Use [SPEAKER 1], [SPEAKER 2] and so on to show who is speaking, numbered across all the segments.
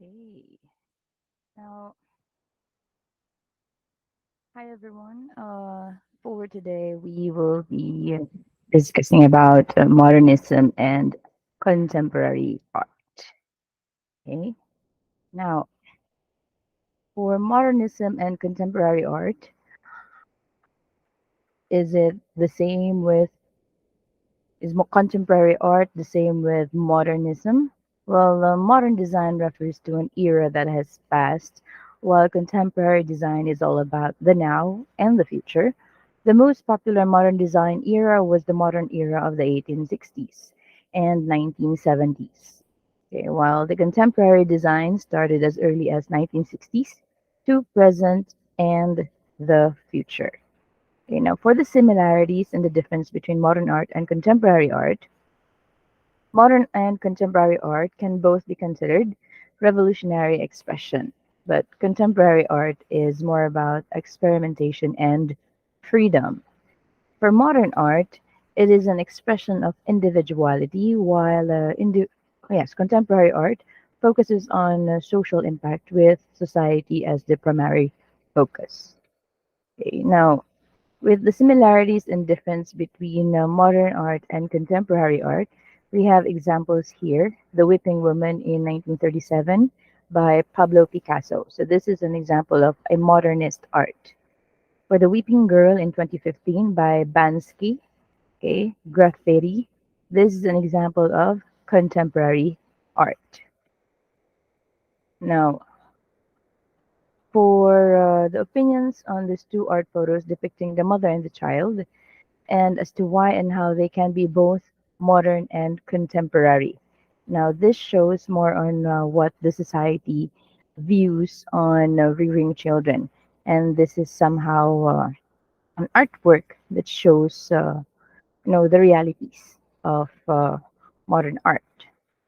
[SPEAKER 1] Okay. Now, hi everyone. For today, we will be discussing about modernism and contemporary art. Okay. Now, for modernism and contemporary art, is it the same with contemporary art the same with modernism? Well, modern design refers to an era that has passed, while contemporary design is all about the now and the future. The most popular modern design era was the modern era of the 1860s and 1970s. Okay, while the contemporary design started as early as 1960s to present and the future. Okay, now for the similarities and the difference between modern art and contemporary art, modern and contemporary art can both be considered revolutionary expression, but contemporary art is more about experimentation and freedom. For modern art, it is an expression of individuality, while contemporary art focuses on social impact with society as the primary focus. Okay, now, with the similarities and difference between modern art and contemporary art, we have examples here. The Weeping Woman in 1937 by Pablo Picasso. So this is an example of a modernist art. For The Weeping Girl in 2015 by Bansky, okay, graffiti. This is an example of contemporary art. Now, for the opinions on these two art photos depicting the mother and the child, and as to why and how they can be both modern and contemporary. Now, this shows more on what the society views on rearing children, and this is somehow an artwork that shows, the realities of modern art,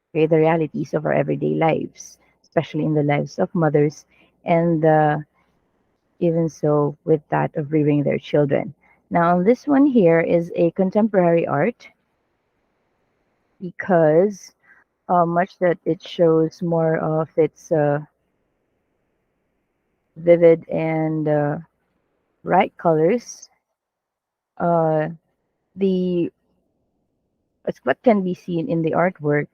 [SPEAKER 1] okay, the realities of our everyday lives, especially in the lives of mothers, and even so with that of rearing their children. Now, this one here is a contemporary art because much that it shows more of its vivid and bright colors. Uh, the as what can be seen in the artwork,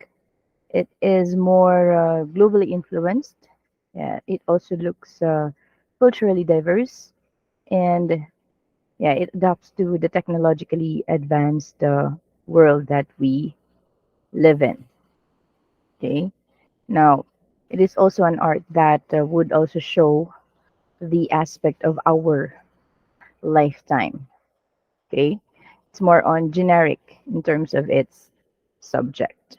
[SPEAKER 1] it is more globally influenced. Yeah, it also looks culturally diverse, and yeah, it adapts to the technologically advanced world that we live in. Okay. Now, it is also an art that would also show the aspect of our lifetime. Okay. It's more on generic in terms of its subject.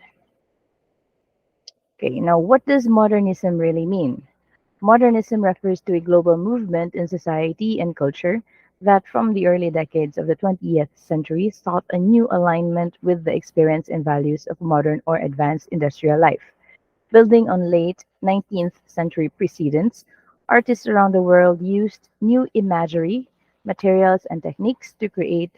[SPEAKER 1] Okay. Now, what does modernism really mean? Modernism refers to a global movement in society and culture that from the early decades of the 20th century sought a new alignment with the experience and values of modern or advanced industrial life. Building on late 19th century precedents, artists around the world used new imagery, materials, and techniques to create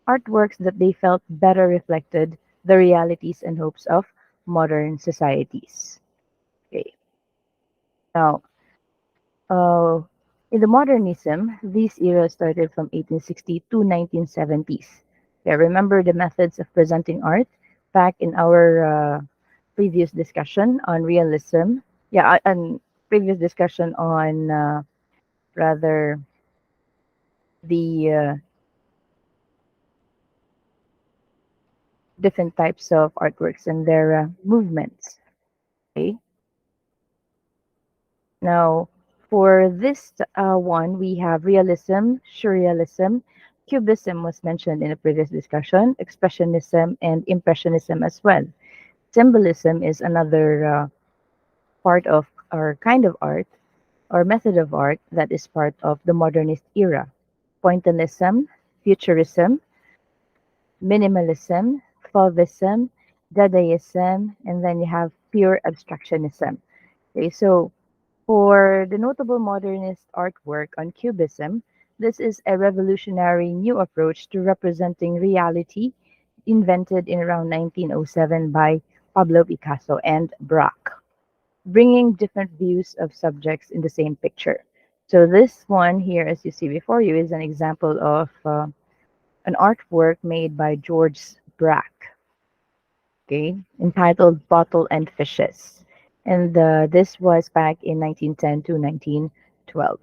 [SPEAKER 1] artworks that they felt better reflected the realities and hopes of modern societies. Okay. Now, uh, in the modernism, this era started from 1860 to 1970s. Yeah, remember the methods of presenting art back in our previous discussion on realism. Yeah, and previous discussion on rather the different types of artworks and their movements. Okay. Now, for this one, we have realism, surrealism, cubism was mentioned in a previous discussion, expressionism, and impressionism as well. Symbolism is another part of our kind of art or method of art that is part of the modernist era. Pointillism, futurism, minimalism, fauvism, dadaism, and then you have pure abstractionism. Okay, so for the notable modernist artwork on Cubism, this is a revolutionary new approach to representing reality invented in around 1907 by Pablo Picasso and Braque. bringing different views of subjects in the same picture. So this one here, as you see before you, is an example of an artwork made by George Braque, okay, entitled Bottle and Fishes. And this was back in 1910 to 1912.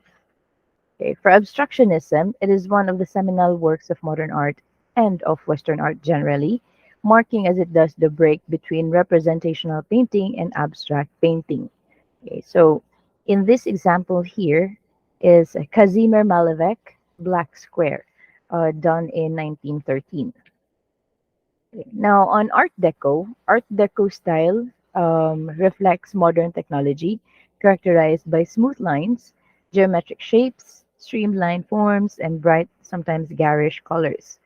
[SPEAKER 1] Okay. For abstractionism, it is one of the seminal works of modern art and of Western art generally, marking as it does the break between representational painting and abstract painting. Okay, so in this example here is Kazimir Malevich, Black Square, done in 1913. Now, on Art Deco style reflects modern technology characterized by smooth lines, geometric shapes, streamlined forms, and bright, sometimes garish colors.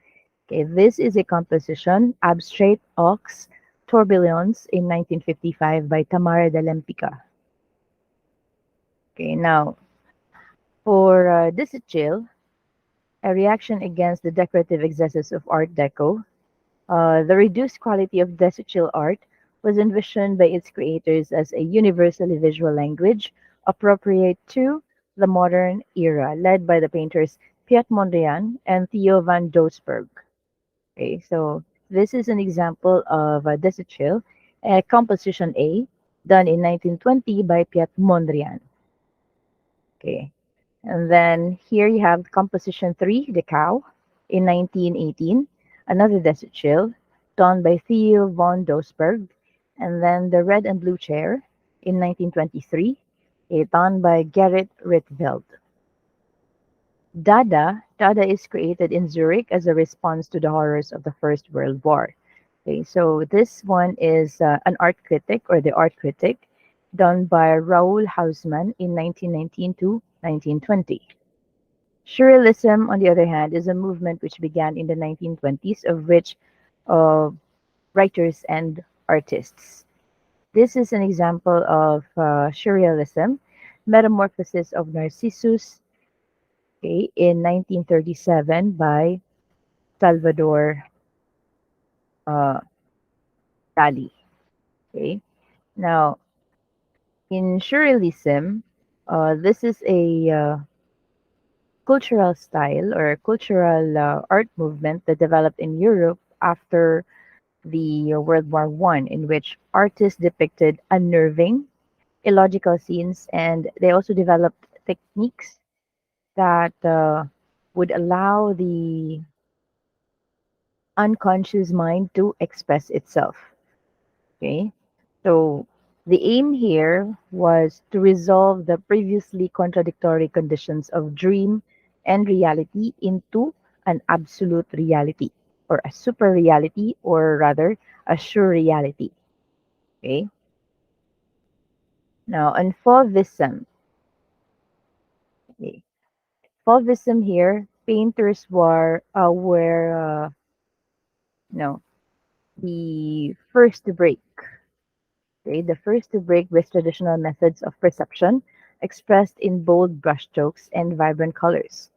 [SPEAKER 1] Okay, this is a composition, Abstract Ox Tourbillons in 1955 by Tamara de Lempicka. Okay, now for Disichil, a reaction against the decorative excesses of Art Deco, the reduced quality of Desichil art was envisioned by its creators as a universally visual language appropriate to the modern era, led by the painters Piet Mondrian and Theo van Doesburg. Okay, so this is an example of Desichil, Composition A, done in 1920 by Piet Mondrian. Okay, and then here you have Composition 3, The Cow, in 1918, another desert chill, done by Theo von Doesburg, and then The Red and Blue Chair in 1923, done by Gerrit Rietveld. Dada is created in Zurich as a response to the horrors of the First World War. Okay, so this one is an art critic or the art critic done by Raoul Hausmann in 1919 to 1920. Surrealism, on the other hand, is a movement which began in the 1920s, of which uh, writers and artists. This is an example of surrealism, Metamorphosis of Narcissus, okay, in 1937 by Salvador uh, Dali. Okay. Now, in surrealism, this is a cultural style or cultural art movement that developed in Europe after the World War One, in which artists depicted unnerving, illogical scenes, and they also developed techniques that would allow the unconscious mind to express itself. Okay, so the aim here was to resolve the previously contradictory conditions of dream and reality into an absolute reality or a super reality or rather a sure reality. Okay. Now, on Fauvism, okay. Fauvism here, painters were no the first to break. Okay, the first to break with traditional methods of perception, expressed in bold brushstrokes and vibrant colors.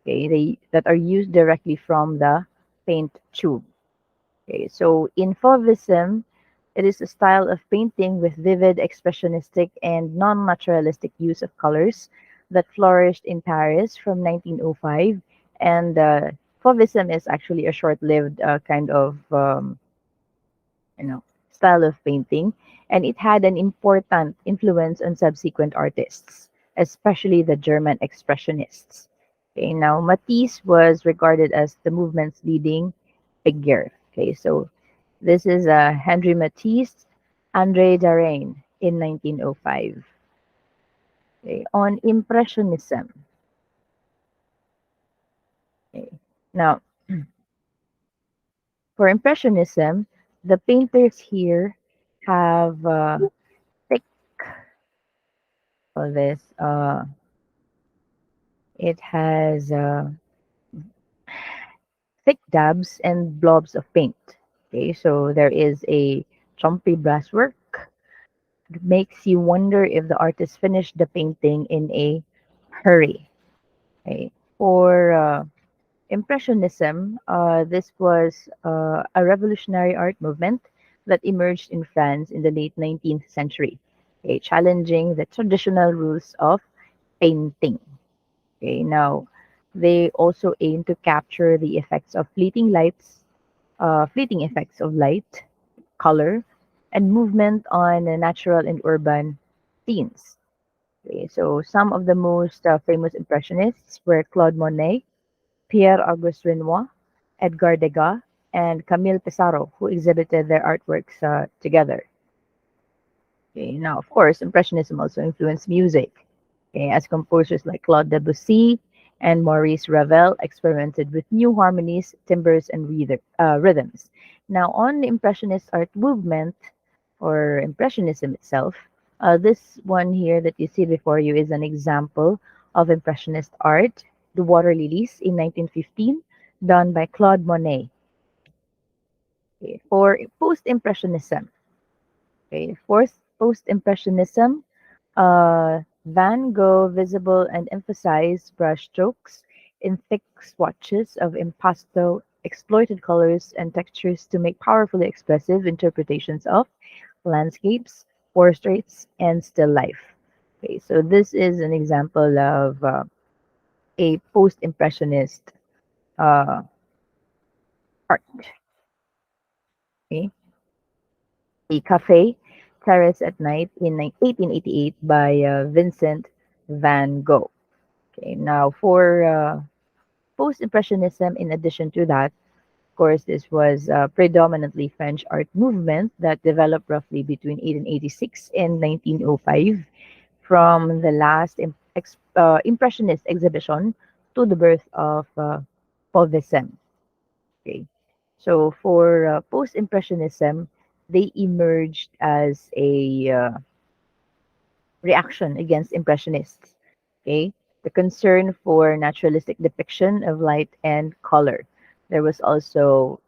[SPEAKER 1] Okay, that are used directly from the paint tube. Okay, so in Fauvism, it is a style of painting with vivid, expressionistic, and non-naturalistic use of colors that flourished in Paris from 1905. And Fauvism is actually a short-lived kind of you know style of painting, and it had an important influence on subsequent artists, especially the German expressionists. Okay, now Matisse was regarded as the movement's leading figure. Okay, so this is Henri Matisse, André Derain in 1905. Okay, on Impressionism. Okay. Now, for Impressionism, the painters here have thick all this. It has thick dabs and blobs of paint. Okay, so there is a chumpy brasswork. It makes you wonder if the artist finished the painting in a hurry. Okay. For Impressionism, this was a revolutionary art movement that emerged in France in the late 19th century. okay, challenging the traditional rules of painting. Okay, now they also aim to capture the effects of fleeting effects of light, color, and movement on natural and urban scenes. Okay, so some of the most famous impressionists were Claude Monet, Pierre-Auguste Renoir, Edgar Degas, and Camille Pissarro, who exhibited their artworks together. Okay, now, of course, Impressionism also influenced music, okay, as composers like Claude Debussy and Maurice Ravel experimented with new harmonies, timbres, and rhythms. Now, on the Impressionist art movement, or Impressionism itself, this one here that you see before you is an example of Impressionist art, The Water Lilies in 1915, done by Claude Monet. Okay, for Post-Impressionism, okay, fourth Post-Impressionism, Van Gogh visible and emphasized brushstrokes in thick swatches of impasto exploited colors and textures to make powerfully expressive interpretations of landscapes, portraits, and still life. Okay, so this is an example of a post-impressionist uh, art. Okay, a cafe terrace at night in 1888 by Vincent van Gogh. Okay, now for post-impressionism, in addition to that, of course, this was predominantly French art movement that developed roughly between 1886 and 1905 from the last Impressionist exhibition to the birth of Fauvism. Okay. So for post-impressionism, they emerged as a reaction against impressionists. Okay, the concern for naturalistic depiction of light and color. There was also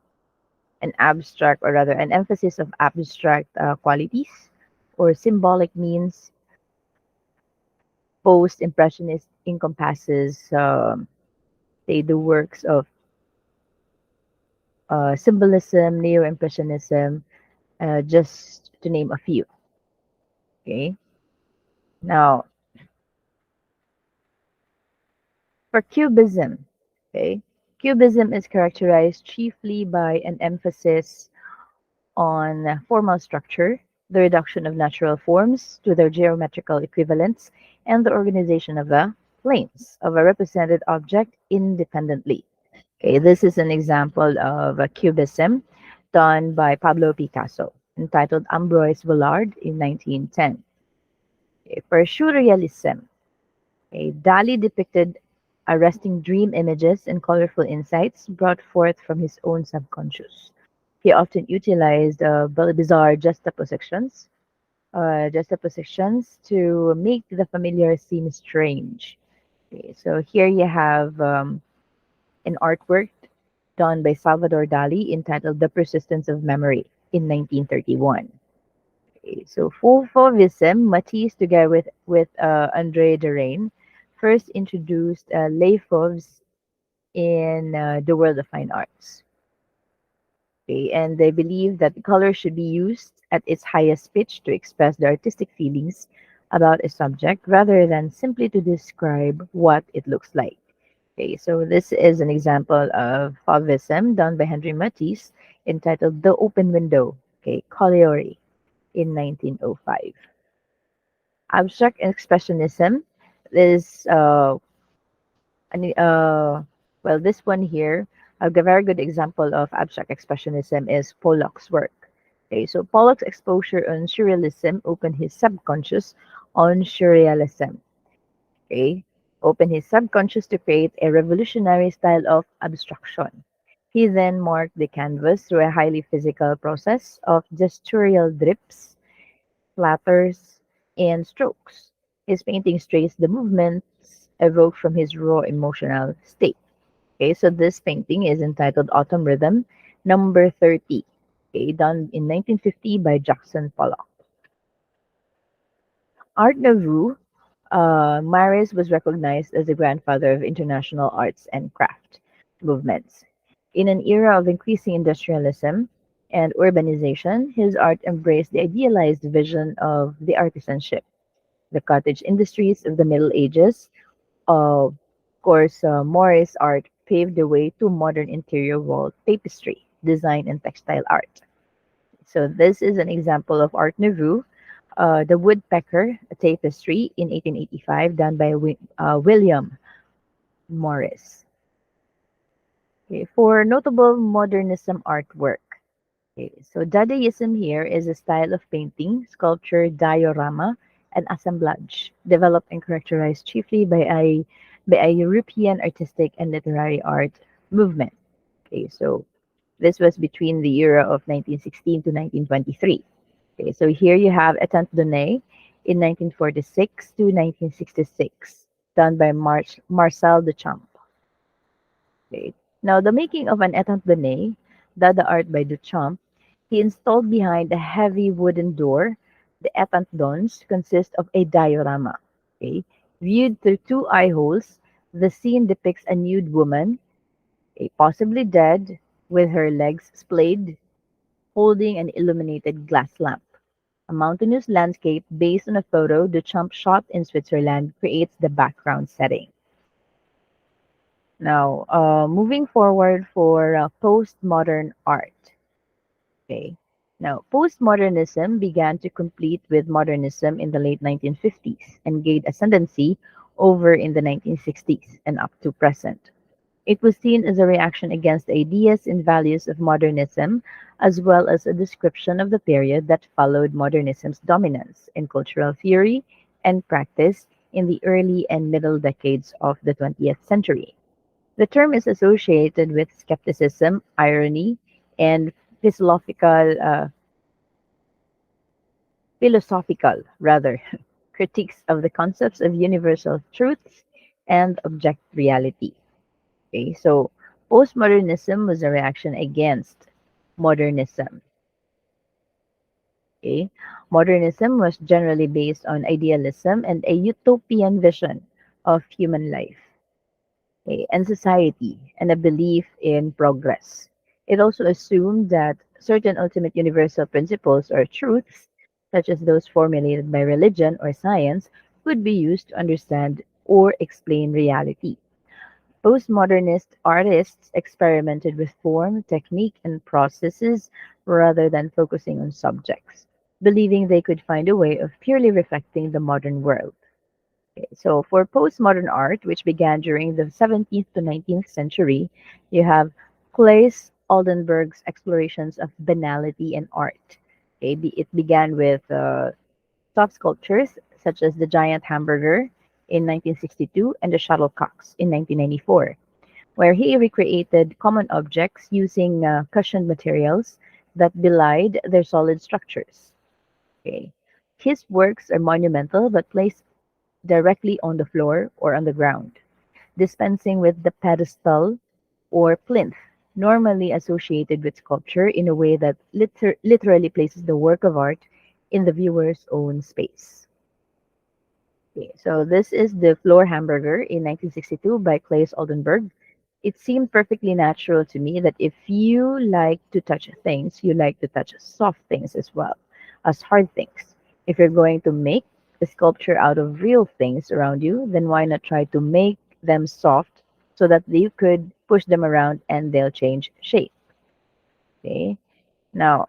[SPEAKER 1] an abstract, or rather, an emphasis of abstract qualities or symbolic means. Post-impressionist encompasses, say, the works of symbolism, neo-impressionism, just to name a few. Okay, now for Cubism, okay, Cubism is characterized chiefly by an emphasis on formal structure, the reduction of natural forms to their geometrical equivalents, and the organization of the planes of a represented object independently. Okay, this is an example of a cubism done by Pablo Picasso, entitled Ambroise Vollard in 1910. Okay, for surrealism, okay, Dali depicted arresting dream images and colorful insights brought forth from his own subconscious. He often utilized bizarre juxtapositions to make the familiar seem strange. Okay, so here you have an artwork done by Salvador Dali entitled The Persistence of Memory in 1931. Okay, so for Fauvism, Matisse, together with André Derain, first introduced Les Fauves in the world of fine arts. Okay, and they believe that the color should be used at its highest pitch to express the artistic feelings about a subject rather than simply to describe what it looks like. Okay, so this is an example of Fauvism done by Henri Matisse entitled The Open Window, okay, Colliery in 1905. Abstract expressionism is an, well, this one here, a very good example of abstract expressionism is Pollock's work. Okay, so Pollock's exposure on surrealism opened his subconscious on surrealism. Okay, opened his subconscious to create a revolutionary style of abstraction. He then marked the canvas through a highly physical process of gestural drips, flatters, and strokes. His paintings trace the movements evoked from his raw emotional state. Okay, so this painting is entitled Autumn Rhythm, number 30, okay, done in 1950 by Jackson Pollock. Art Nouveau, Maris was recognized as the grandfather of international arts and craft movements. In an era of increasing industrialism and urbanization, his art embraced the idealized vision of the artisanship, the cottage industries of the Middle Ages. Of course, Morris art paved the way to modern interior wall tapestry, design, and textile art. So this is an example of Art Nouveau, the Woodpecker tapestry in 1885, done by William Morris. Okay, for notable modernism artwork. Okay, so Dadaism here is a style of painting, sculpture, diorama, and assemblage, developed and characterized chiefly by a European artistic and literary art movement. Okay, so this was between the era of 1916 to 1923. Okay, so here you have Étant donné in 1946 to 1966, done by Marcel Duchamp. Okay. Now, the making of an Étant donné, Dada art by Duchamp, he installed behind a heavy wooden door. The étant dons consist of a diorama. Okay. Viewed through two eye holes, the scene depicts a nude woman, possibly dead, with her legs splayed, holding an illuminated glass lamp. A mountainous landscape based on a photo Duchamp shot in Switzerland creates the background setting. Now, moving forward for postmodern art. Okay. Now, postmodernism began to compete with modernism in the late 1950s and gained ascendancy over in the 1960s and up to present. It was seen as a reaction against the ideas and values of modernism, as well as a description of the period that followed modernism's dominance in cultural theory and practice in the early and middle decades of the 20th century. The term is associated with skepticism, irony, and philosophical, uh, philosophical rather, critiques of the concepts of universal truths and object reality. Okay, so postmodernism was a reaction against modernism. Okay, modernism was generally based on idealism and a utopian vision of human life, and society, and a belief in progress. It also assumed that certain ultimate universal principles or truths, such as those formulated by religion or science, could be used to understand or explain reality. Postmodernist artists experimented with form, technique, and processes rather than focusing on subjects, believing they could find a way of purely reflecting the modern world. Okay, so for postmodern art, which began during the 17th to 19th century, you have Claes Oldenburg's explorations of banality and art. Okay, it began with soft sculptures such as the giant hamburger in 1962 and the shuttlecocks in 1994, where he recreated common objects using cushioned materials that belied their solid structures. Okay. His works are monumental but placed directly on the floor or on the ground, dispensing with the pedestal or plinth, normally associated with sculpture in a way that literally places the work of art in the viewer's own space. Okay, so this is the floor hamburger in 1962 by Claes Oldenburg. It seemed perfectly natural to me that if you like to touch things, you like to touch soft things as well as hard things. If you're going to make a sculpture out of real things around you, then why not try to make them soft so that you could push them around and they'll change shape. Okay. Now,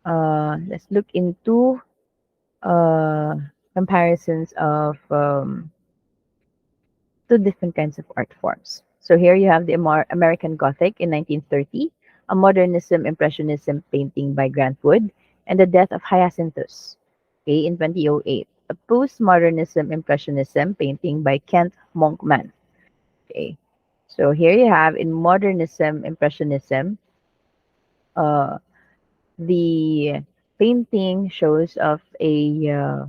[SPEAKER 1] let's look into uh, comparisons of two different kinds of art forms. So here you have the American Gothic in 1930, a modernism impressionism painting by Grant Wood, and the death of Hyacinthus, okay, in 2008, a postmodernism impressionism painting by Kent Monkman. Okay. So here you have in modernism impressionism, uh, the painting shows of a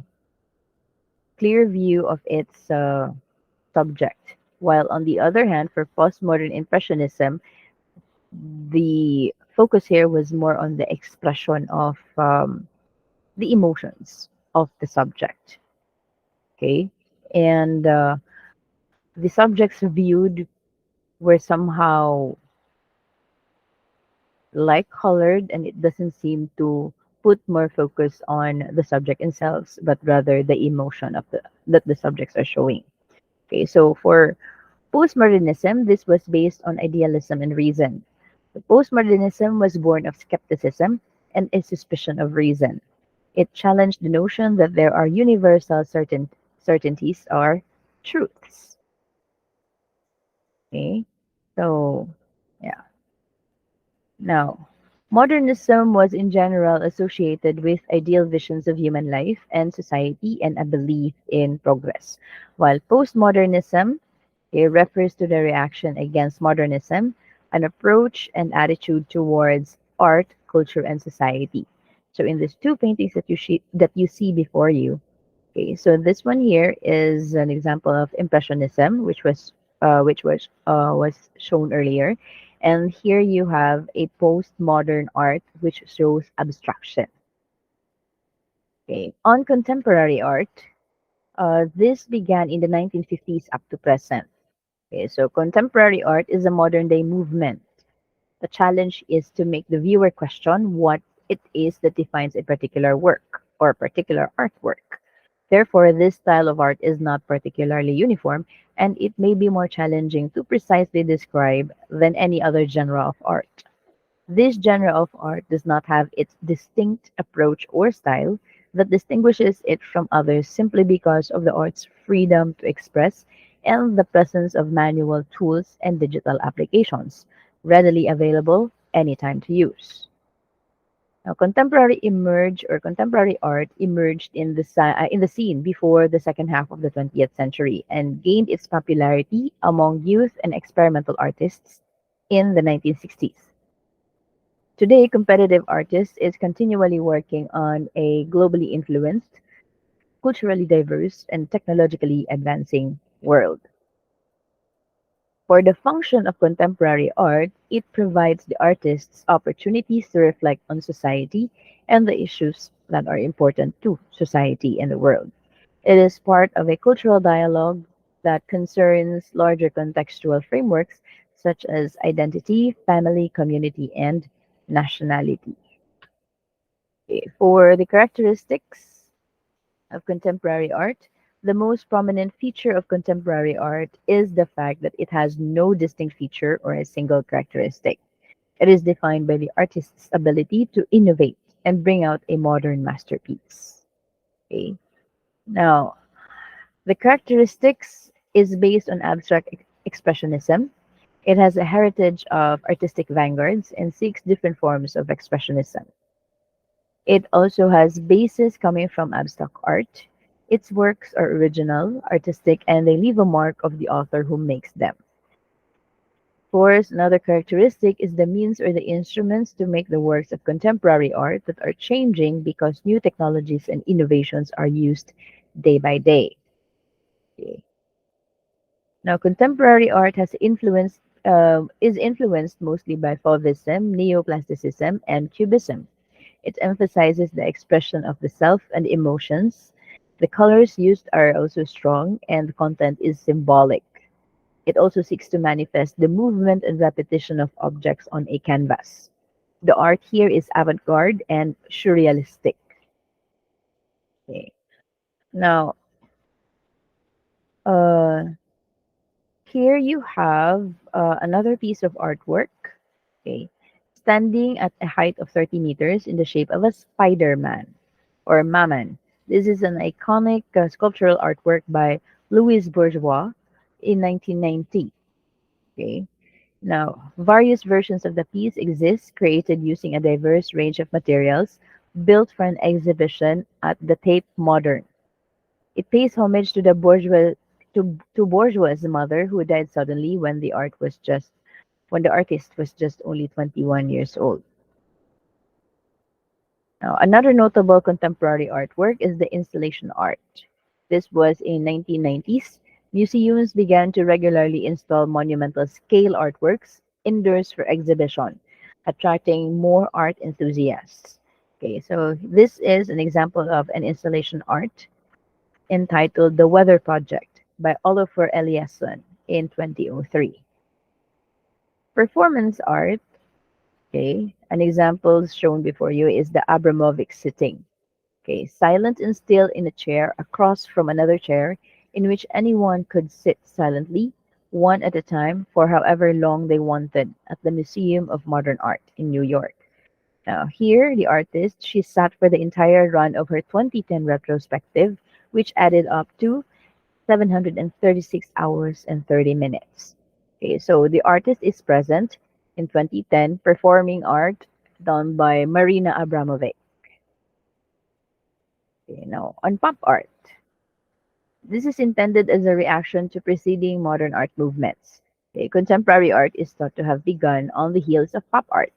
[SPEAKER 1] clear view of its subject. While on the other hand, for postmodern impressionism, the focus here was more on the expression of the emotions of the subject. Okay, and the subjects viewed were somehow light colored, and it doesn't seem to put more focus on the subject themselves, but rather the emotion of that the subjects are showing. Okay, so for postmodernism, this was based on idealism and reason. Postmodernism was born of skepticism and a suspicion of reason. It challenged the notion that there are universal certainties or truths. Okay, so yeah. Now, modernism was in general associated with ideal visions of human life and society and a belief in progress, while postmodernism, it refers to the reaction against modernism, an approach and attitude towards art, culture, and society. So in these two paintings that you see before you, okay, so this one here is an example of Impressionism, which was shown earlier, and here you have a postmodern art which shows abstraction. Okay, on contemporary art, this began in the 1950s up to present. Okay, so contemporary art is a modern day movement. The challenge is to make the viewer question what it is that defines a particular work or particular artwork. Therefore, this style of art is not particularly uniform, and it may be more challenging to precisely describe than any other genre of art. This genre of art does not have its distinct approach or style that distinguishes it from others simply because of the art's freedom to express and the presence of manual tools and digital applications readily available anytime to use. Now, contemporary art emerged in the scene before the second half of the 20th century and gained its popularity among youth and experimental artists in the 1960s. Today, competitive artists is continually working on a globally influenced, culturally diverse, and technologically advancing world. For the function of contemporary art, it provides the artists opportunities to reflect on society and the issues that are important to society and the world. It is part of a cultural dialogue that concerns larger contextual frameworks such as identity, family, community, and nationality. Okay, for the characteristics of contemporary art, the most prominent feature of contemporary art is the fact that it has no distinct feature or a single characteristic. It is defined by the artist's ability to innovate and bring out a modern masterpiece. Okay. Now, the characteristics is based on abstract expressionism. It has a heritage of artistic vanguards and seeks different forms of expressionism. It also has bases coming from abstract art. Its works are original, artistic, and they leave a mark of the author who makes them. Of course, another characteristic is the means or the instruments to make the works of contemporary art that are changing because new technologies and innovations are used day by day. Okay. Now, contemporary art is influenced mostly by Fauvism, Neoplasticism, and Cubism. It emphasizes the expression of the self and emotions. The colors used are also strong, and the content is symbolic. It also seeks to manifest the movement and repetition of objects on a canvas. The art here is avant garde and surrealistic. Okay. Now, uh, here you have another piece of artwork. Okay. Standing at a height of 30 meters in the shape of a Spider Man or Mammon. This is an iconic sculptural artwork by Louis Bourgeois in 1990. Okay. Now, various versions of the piece exist, created using a diverse range of materials, built for an exhibition at the Tate Modern. It pays homage to the Bourgeois' mother, who died suddenly when the artist was just only 21 years old. Now, another notable contemporary artwork is the installation art. This was in 1990s. Museums began to regularly install monumental scale artworks indoors for exhibition, attracting more art enthusiasts. Okay, so this is an example of an installation art entitled The Weather Project by Olafur Eliasson in 2003. Performance art, okay, An example shown before you is the Abramovic sitting. Okay, silent and still in a chair across from another chair in which anyone could sit silently, one at a time, for however long they wanted at the Museum of Modern Art in New York. Now, here, the artist, she sat for the entire run of her 2010 retrospective, which added up to 736 hours and 30 minutes. Okay, so the artist is present in 2010 performing art done by Marina Abramovic. On pop art. This is intended as a reaction to preceding modern art movements. Okay, contemporary art is thought to have begun on the heels of pop art,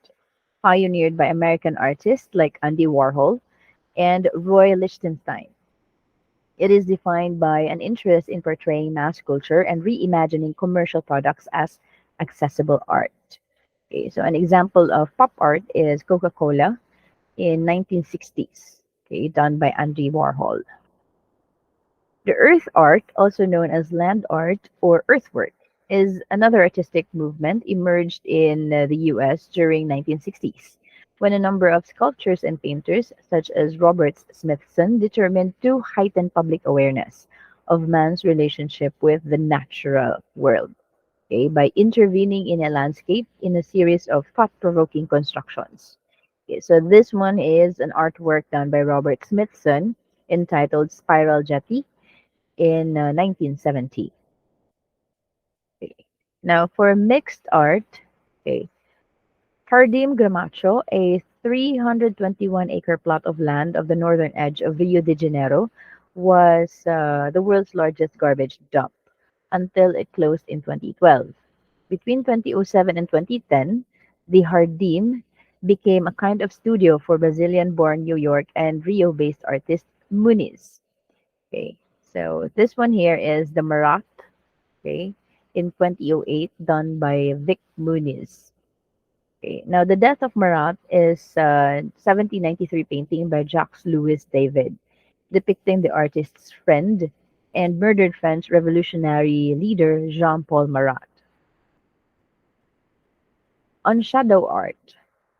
[SPEAKER 1] pioneered by American artists like Andy Warhol and Roy Lichtenstein. It is defined by an interest in portraying mass culture and reimagining commercial products as accessible art. Okay, so an example of pop art is Coca-Cola in 1960s, okay, done by Andy Warhol. The earth art, also known as land art or earthwork, is another artistic movement emerged in the US during 1960s when a number of sculptors and painters such as Robert Smithson determined to heighten public awareness of man's relationship with the natural world, okay, by intervening in a landscape in a series of thought-provoking constructions. Okay, so this one is an artwork done by Robert Smithson entitled Spiral Jetty in 1970. Okay. Now, for mixed art, okay, Jardim Gramacho, a 321-acre plot of land of the northern edge of Rio de Janeiro, was the world's largest garbage dump until it closed in 2012. Between 2007 and 2010, the Jardim became a kind of studio for Brazilian-born New York and Rio-based artist Muniz. Okay, so this one here is the Marat, okay, in 2008, done by Vic Muniz. Okay, now the death of Marat is a 1793 painting by Jacques Louis David, depicting the artist's friend and murdered French revolutionary leader Jean-Paul Marat. On shadow art.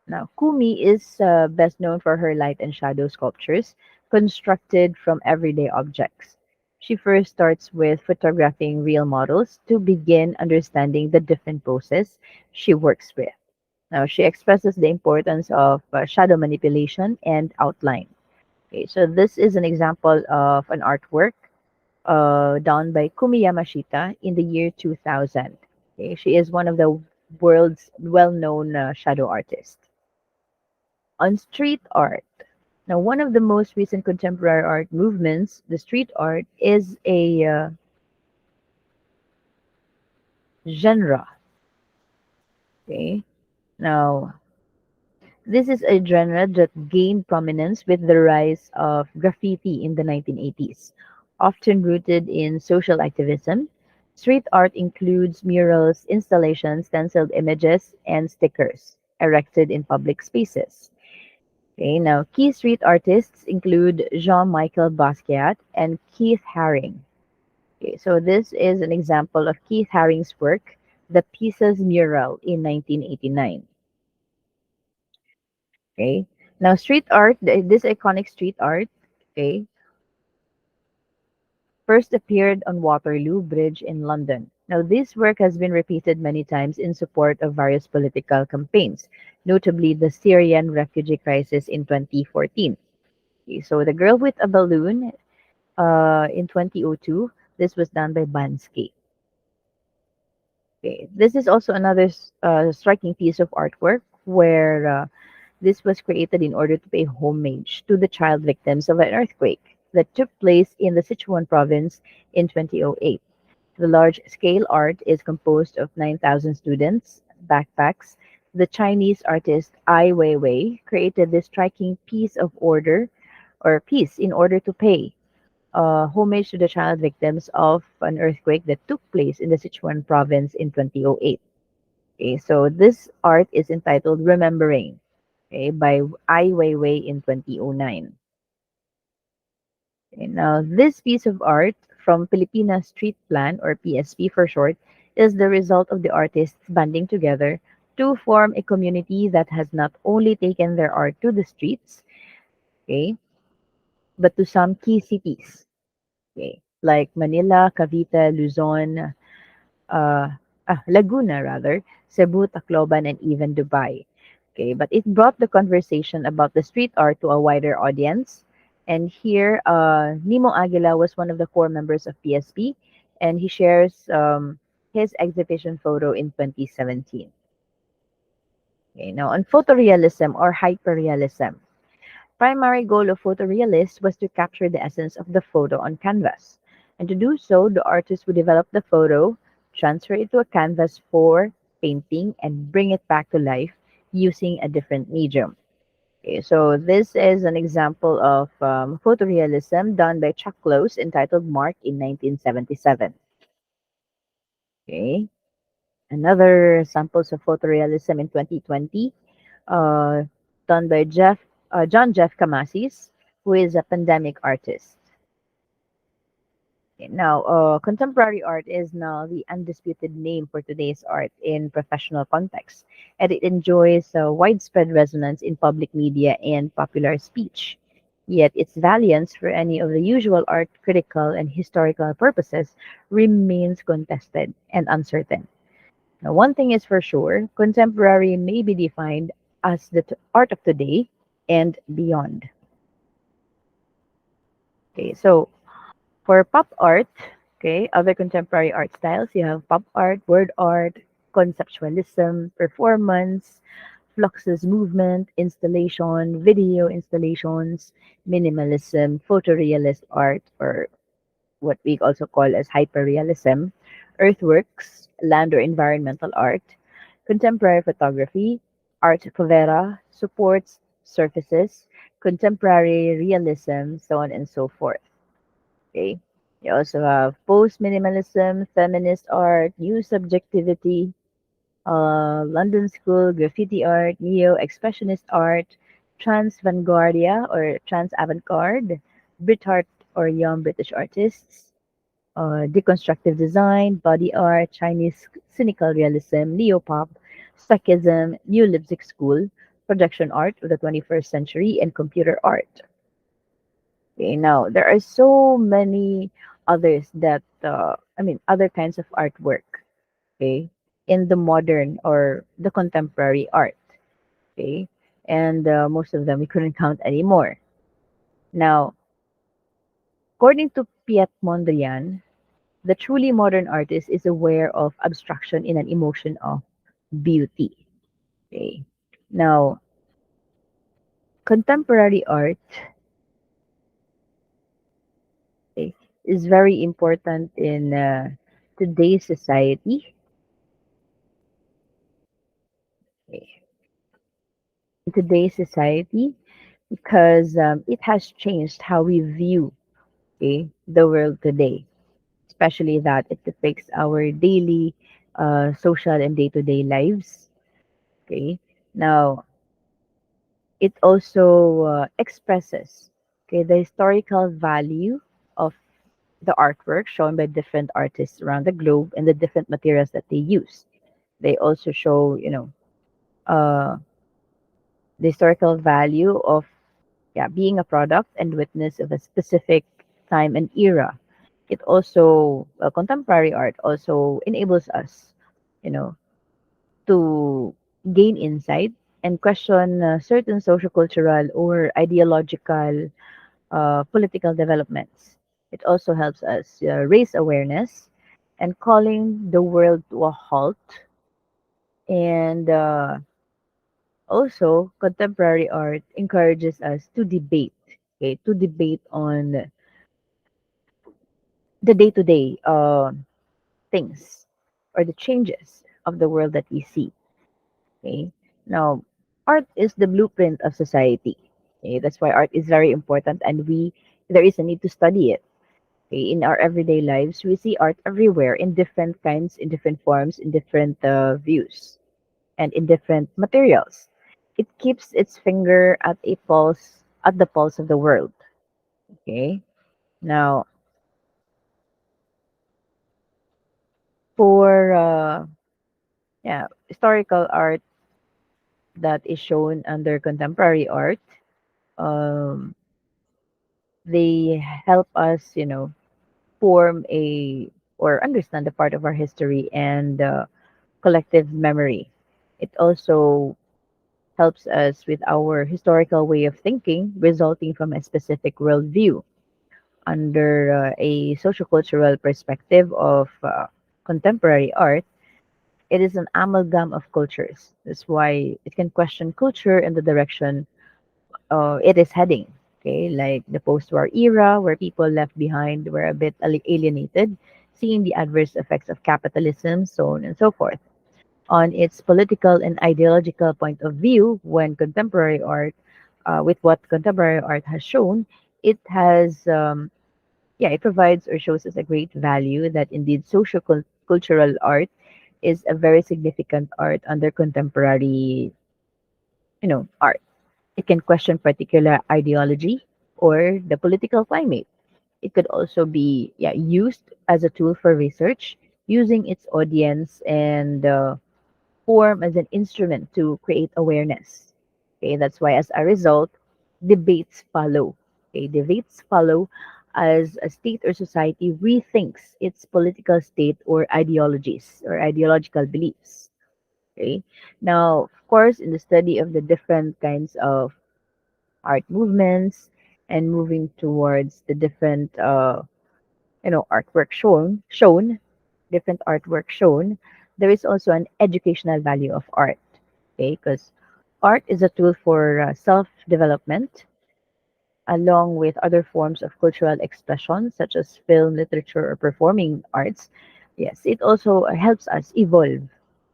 [SPEAKER 1] Now, Kumi is best known for her light and shadow sculptures constructed from everyday objects. She first starts with photographing real models to begin understanding the different poses she works with. Now, she expresses the importance of shadow manipulation and outline. Okay, so this is an example of an artwork done by Kumi Yamashita in the year 2000. Okay, she is one of the world's well-known shadow artists. On street art. Now, one of the most recent contemporary art movements, the street art, is a genre. Okay. Now, this is a genre that gained prominence with the rise of graffiti in the 1980s. Often rooted in social activism, street art includes murals, installations, stenciled images, and stickers erected in public spaces. Okay, now key street artists include Jean-Michel Basquiat and Keith Haring. Okay, so this is an example of Keith Haring's work, The Pieces Mural in 1989. Okay, now street art, this iconic street art, okay, first appeared on Waterloo Bridge in London. Now, this work has been repeated many times in support of various political campaigns, notably the Syrian refugee crisis in 2014. Okay, so The Girl with a Balloon in 2002. This was done by Bansky. Okay. This is also another striking piece of artwork where this was created in order to pay homage to the child victims of an earthquake that took place in the Sichuan province in 2008. The large-scale art is composed of 9,000 students' backpacks. The Chinese artist Ai Weiwei created this striking piece in order to pay homage to the child victims of an earthquake that took place in the Sichuan province in 2008. Okay, so this art is entitled Remembering, okay, by Ai Weiwei in 2009. Okay, now, this piece of art from Filipina Street Plan, or PSP for short, is the result of the artists banding together to form a community that has not only taken their art to the streets, okay, but to some key cities, okay, like Manila, Cavite, Luzon, uh, Laguna rather, Cebu, Tacloban, and even Dubai. Okay, but it brought the conversation about the street art to a wider audience. And here, Nimo Aguila was one of the core members of PSP, and he shares his exhibition photo in 2017. Okay, now on photorealism or hyperrealism. Primary goal of photorealists was to capture the essence of the photo on canvas. And to do so, the artist would develop the photo, transfer it to a canvas for painting, and bring it back to life using a different medium. Okay, so this is an example of photorealism done by Chuck Close entitled Mark in 1977. Okay, another samples of photorealism in 2020 uh, done by John Jeff Kamasis, who is a pandemic artist. Now, contemporary art is now the undisputed name for today's art in professional context, and it enjoys widespread resonance in public media and popular speech. Yet its valiance for any of the usual art critical and historical purposes remains contested and uncertain. Now, one thing is for sure, contemporary may be defined as the art of today and beyond. Okay, so for pop art, okay, other contemporary art styles, you have pop art, word art, conceptualism, performance, fluxus movement, installation, video installations, minimalism, photorealist art, or what we also call as hyperrealism, earthworks, land or environmental art, contemporary photography, art povera, supports, surfaces, contemporary realism, so on and so forth. Okay. You also have post-minimalism, feminist art, new subjectivity, London School, graffiti art, neo-expressionist art, trans-vanguardia or trans-avant-garde, Brit art or young British artists, deconstructive design, body art, Chinese cynical realism, neo-pop, stoicism, new Leipzig school, projection art of the 21st century, and computer art. Okay, now there are so many others that other kinds of artwork, okay, in the modern or the contemporary art, okay, and most of them we couldn't count anymore. Now, according to Piet Mondrian, the truly modern artist is aware of abstraction in an emotion of beauty. Okay, now contemporary art, okay, is very important in today's society. Okay, in today's society because it has changed how we view, okay, the world today, especially that it depicts our daily social and day-to-day lives. Okay, now it also expresses, okay, the historical value of the artwork shown by different artists around the globe and the different materials that they use. They also show, uh, the historical value of, yeah, being a product and witness of a specific time and era. It also, contemporary art also enables us, you know, to gain insight and question certain sociocultural or ideological political developments. It also helps us raise awareness and calling the world to a halt. And also, contemporary art encourages us to debate, okay, to debate on the day-to-day things or the changes of the world that we see. Okay, now art is the blueprint of society. Okay, that's why art is very important, and we there is a need to study it. Okay, in our everyday lives, we see art everywhere in different kinds, in different forms, in different views, and in different materials. It keeps its finger at a pulse, at the pulse of the world. Okay, now for yeah, historical art. that is shown under contemporary art, um, they help us, form a or understand a part of our history and collective memory. It also helps us with our historical way of thinking, resulting from a specific worldview. Under a sociocultural perspective of contemporary art, it is an amalgam of cultures. That's why it can question culture and the direction it is heading. Okay, like the post-war era, where people left behind were a bit alienated, seeing the adverse effects of capitalism, so on and so forth. On its political and ideological point of view, with what contemporary art has shown, it has, it provides or shows us a great value that indeed social cultural art is a very significant art under contemporary, art. It can question particular ideology or the political climate. It could also be used as a tool for research, using its audience and form as an instrument to create awareness. Okay, that's why as a result, debates follow. Okay, debates follow as a state or society rethinks its political state or ideologies or ideological beliefs. Okay, now of course, in the study of the different kinds of art movements and moving towards the different artwork shown different artwork shown, there is also an educational value of art. Okay, because art is a tool for self development along with other forms of cultural expression such as film, literature, or performing arts. Yes, it also helps us evolve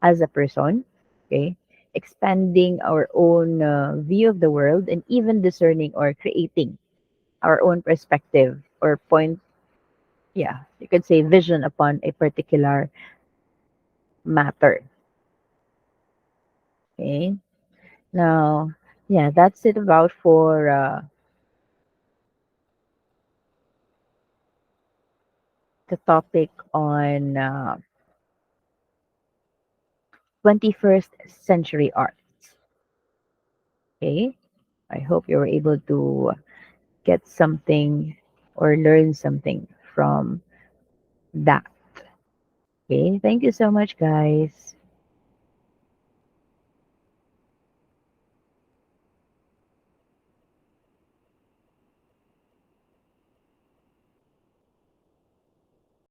[SPEAKER 1] as a person. Okay, expanding our own view of the world and even discerning or creating our own perspective or point, you could say vision upon a particular matter. Okay. Now, that's it about for the topic on 21st century art. Okay. I hope you were able to get something or learn something from that. Okay. Thank you so much, guys.